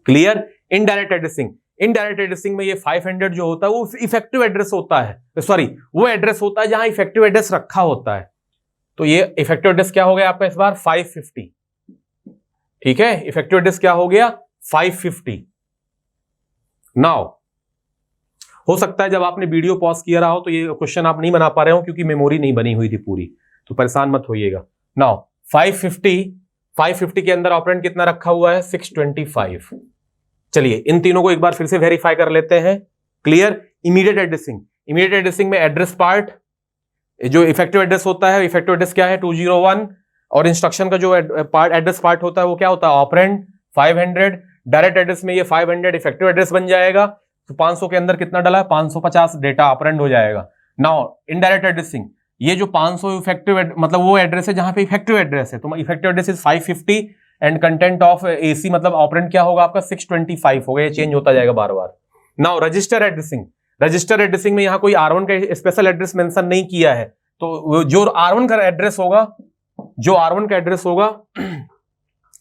Clear. Indirect addressing, indirect addressing में ये 500 जो होता है वो इफेक्टिव एड्रेस होता है, सॉरी वो एड्रेस होता है जहां इफेक्टिव एड्रेस रखा होता है। तो ये इफेक्टिव एड्रेस क्या हो गया आपका इस बार 550। ठीक है, इफेक्टिव एड्रेस क्या हो गया 550। नाउ हो सकता है जब आपने वीडियो पॉज किया रहा हो तो ये क्वेश्चन आप नहीं बना पा रहे हो क्योंकि मेमोरी नहीं बनी हुई थी पूरी, तो परेशान मत होइएगा। नाउ 550 के अंदर ऑपरेंड कितना रखा हुआ है 625। चलिए इन तीनों को एक बार फिर से वेरीफाई कर लेते हैं। Clear. Immediate addressing, immediate addressing में एड्रेस पार्ट जो इफेक्टिव एड्रेस होता है, इफेक्टिव एड्रेस क्या है 201, और इंस्ट्रक्शन का जो पार्ट एड्रेस पार्ट होता है वो क्या होता है ऑपरेंड 500। डायरेक्ट एड्रेस में ये 500 इफेक्टिव एड्रेस बन जाएगा, तो 500 के अंदर कितना डाला है 550 डेटा ऑपरेंड हो जाएगा। नाउ इनडायरेक्ट एड्रेसिंग, ये जो 500 इफेक्टिव मतलब वो एड्रेस है जहां पे इफेक्टिव एड्रेस है, तो effective address is 550 and content of AC मतलब ऑपरेंड क्या होगा आपका 625 होगा, ये चेंज होता जाएगा बार बार। Now register addressing, register addressing में यहां कोई R1 का स्पेशल एड्रेस मेंशन नहीं किया है, तो जो R1 का एड्रेस होगा, जो R1 का एड्रेस होगा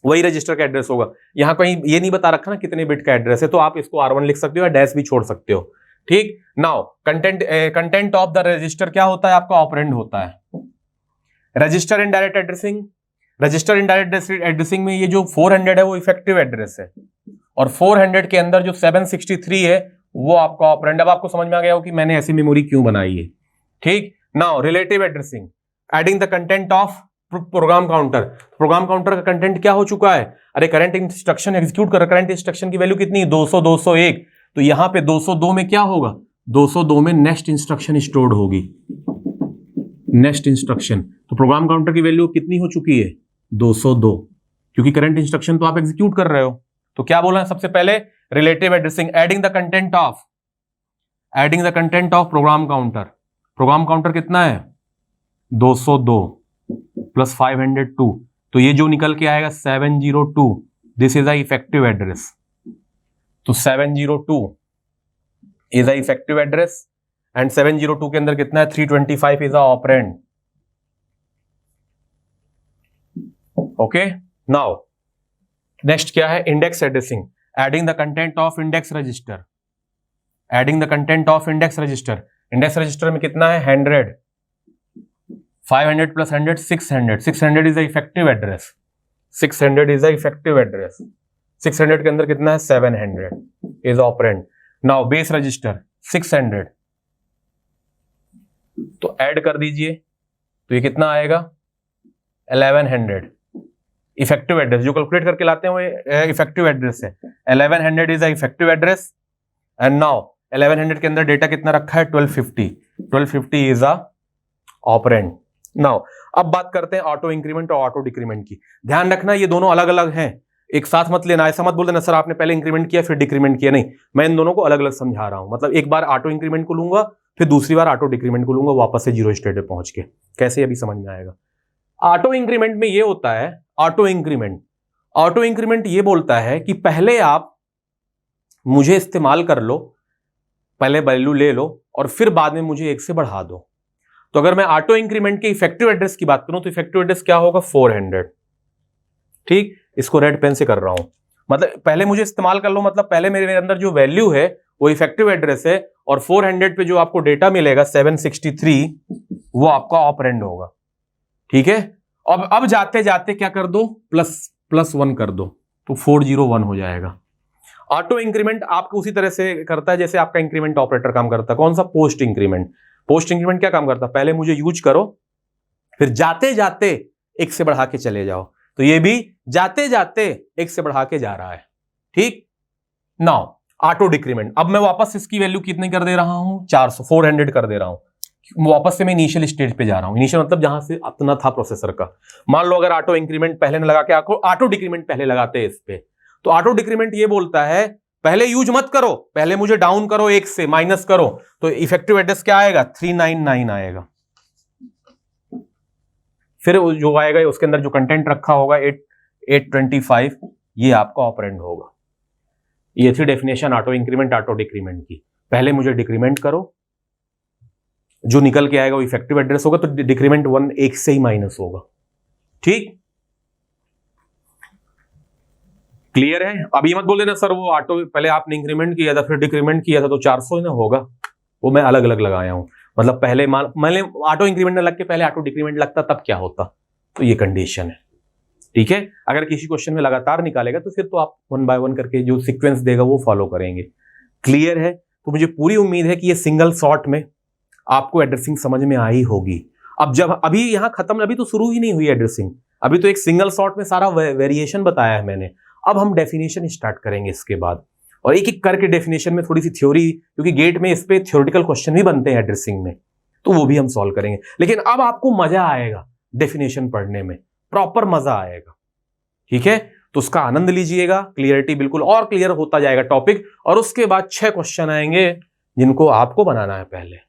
वही रजिस्टर का एड्रेस होगा। यहां कहीं ये नहीं बता रखा ना कितने बिट का एड्रेस है, तो आप इसको R1 लिख सकते हो या डैश भी छोड़ सकते हो। ठीक। Now content of the register क्या होता है आपका ऑपरेंड होता है। Register in direct addressing, register in direct addressing में ये जो 400 है वो इफेक्टिव एड्रेस है, और 400 के अंदर जो 763 है वो आपका ऑपरेंड। अब आपको समझ में आ गया हो कि मैंने ऐसी मेमोरी क्यों बनाई है। ठीक। Now relative addressing, adding the content of program counter. Program counter का कंटेंट क्या हो चुका है, अरे करंट इंस्ट्रक्शन एग्जीक्यूट कर, करंट इंस्ट्रक्शन की वैल्यू कितनी 200 201, तो यहां पे 202 में क्या होगा 202 में नेक्स्ट इंस्ट्रक्शन स्टोर्ड होगी, नेक्स्ट इंस्ट्रक्शन। तो प्रोग्राम काउंटर की वैल्यू कितनी हो चुकी है 202, क्योंकि करंट इंस्ट्रक्शन तो आप एग्जीक्यूट कर रहे हो। तो क्या बोला है सबसे पहले relative addressing, adding the content of program counter. Program counter कितना है 202 प्लस 502, तो ये जो निकल के आएगा 702 this is a effective address, तो 702 is a effective address and 702 के अंदर कितना है 325 is a operand. Okay, now next क्या है, index addressing, adding the content of index register, adding the content of index register. Index register में कितना है 100, 500 plus 100 600, 600 is a effective address, 600 is a effective address, 600 के अंदर कितना है 700 is operand. Now base register 600, तो ऐड कर दीजिए, तो ये कितना आएगा 1100। इफेक्टिव एड्रेस जो कैलकुलेट करके लाते हैं वो इफेक्टिव एड्रेस है, 1100 is a effective address and now 1100 के अंदर डेटा कितना रखा है 1250, 1250 इज अ ऑपरेंड। नाउ अब बात करते हैं ऑटो इंक्रीमेंट और ऑटो डिक्रीमेंट की। ध्यान रखना ये दोनों अलग अलग हैं, एक साथ मत लेना, ऐसा मत बोल देना सर आपने पहले इंक्रीमेंट किया फिर डिक्रीमेंट किया, नहीं, मैं इन दोनों को अलग अलग समझा रहा हूं। मतलब एक बार ऑटो इंक्रीमेंट को लूंगा फिर दूसरी बार ऑटो डिक्रीमेंट को लूंगा वापस से जीरो स्टेट पे पहुंच के, कैसे अभी समझ में आएगा। ऑटो इंक्रीमेंट में ये होता है, ऑटो इंक्रीमेंट ये बोलता है कि पहले आप मुझे इस्तेमाल कर लो, पहले वैल्यू ले लो और फिर बाद में मुझे 1 से बढ़ा दो। तो अगर मैं ऑटो इंक्रीमेंट के इफेक्टिव एड्रेस की बात करूं तो इफेक्टिव एड्रेस क्या होगा 400। ठीक, इसको रेड पेन से कर रहा हूं, मतलब पहले मुझे इस्तेमाल कर लो, मतलब पहले मेरे अंदर जो वैल्यू है वो इफेक्टिव एड्रेस है और 400 पे जो आपको डेटा मिलेगा 763 वो आपका ऑपरेंड होगा। ठीक है, अब जाते जाते क्या कर दो प्लस 1 कर दो, तो 401 हो जाएगा। ऑटो इंक्रीमेंट आपको उसी तरह से करता है जैसे आपका इंक्रीमेंट ऑपरेटर काम करता है। कौन सा, पोस्ट इंक्रीमेंट। पोस्ट इंक्रीमेंट क्या काम करता है, पहले मुझे यूज करो फिर जाते जाते 1 से बढ़ा के चले जाओ, तो ये भी जाते जाते 1 से बढ़ा के जा रहा है। ठीक, नाउ ऑटो डिक्रीमेंट, अब मैं वापस इसकी वैल्यू कितनी कर दे रहा हूं 400 कर दे रहा हूं, वापस से मैं इनिशियल स्टेज पे जा रहा हूं। इनिशियल मतलब जहां से अपना था प्रोसेसर का। मान लो अगर ऑटो इंक्रीमेंट पहले न लगा के ऑटो डिक्रीमेंट पहले लगाते हैं इस पे, तो ऑटो डिक्रीमेंट ये बोलता है पहले यूज मत करो, पहले मुझे डाउन करो 1 से, माइनस करो, तो इफेक्टिव एड्रेस क्या आएगा 399 आएगा। फिर जो आएगा उसके अंदर जो कंटेंट रखा होगा 825 ये आपका ऑपरेंड होगा। ये थी definition auto increment auto decrement की। पहले मुझे डिक्रीमेंट करो, जो निकल के आएगा वो इफेक्टिव एड्रेस होगा, तो डिक्रीमेंट 1 से ही माइनस होगा। ठीक, क्लियर है। अब ये मत बोल देना सर वो ऑटो पहले आपने इंक्रीमेंट किया था फिर डिक्रीमेंट किया था तो 400 ना होगा, वो मैं अलग अलग लगाया हूं। मतलब पहले मैंने ऑटो इंक्रीमेंट लग के पहले ऑटो डिक्रीमेंट लगता तब क्या होता, तो ये कंडीशन है। ठीक है, अगर किसी क्वेश्चन में लगातार निकालेगा तो फिर तो आप 1 बाय 1 करके जो सीक्वेंस देगा वो फॉलो करेंगे। क्लियर है, तो मुझे पूरी उम्मीद है कि ये सिंगल शॉट में आपको एड्रेसिंग समझ में आई होगी। अब जब अभी यहां खत्म, अभी तो शुरू ही नहीं हुई एड्रेसिंग, अभी तो एक सिंगल शॉट में सारा वेरिएशन बताया है मैंने। अब हम डेफिनेशन स्टार्ट करेंगे इसके बाद, और एक एक करके डेफिनेशन में थोड़ी सी थ्योरी, क्योंकि गेट में इस पे थ्योरेटिकल क्वेश्चन भी बनते हैं एड्रेसिंग में, तो वो भी हम सॉल्व करेंगे। लेकिन अब आपको मजा आएगा डेफिनेशन पढ़ने में, प्रॉपर मजा आएगा। ठीक है, तो उसका आनंद लीजिएगा, क्लियरिटी बिल्कुल और क्लियर होता जाएगा टॉपिक, और उसके बाद 6 क्वेश्चन आएंगे जिनको आपको बनाना है पहले।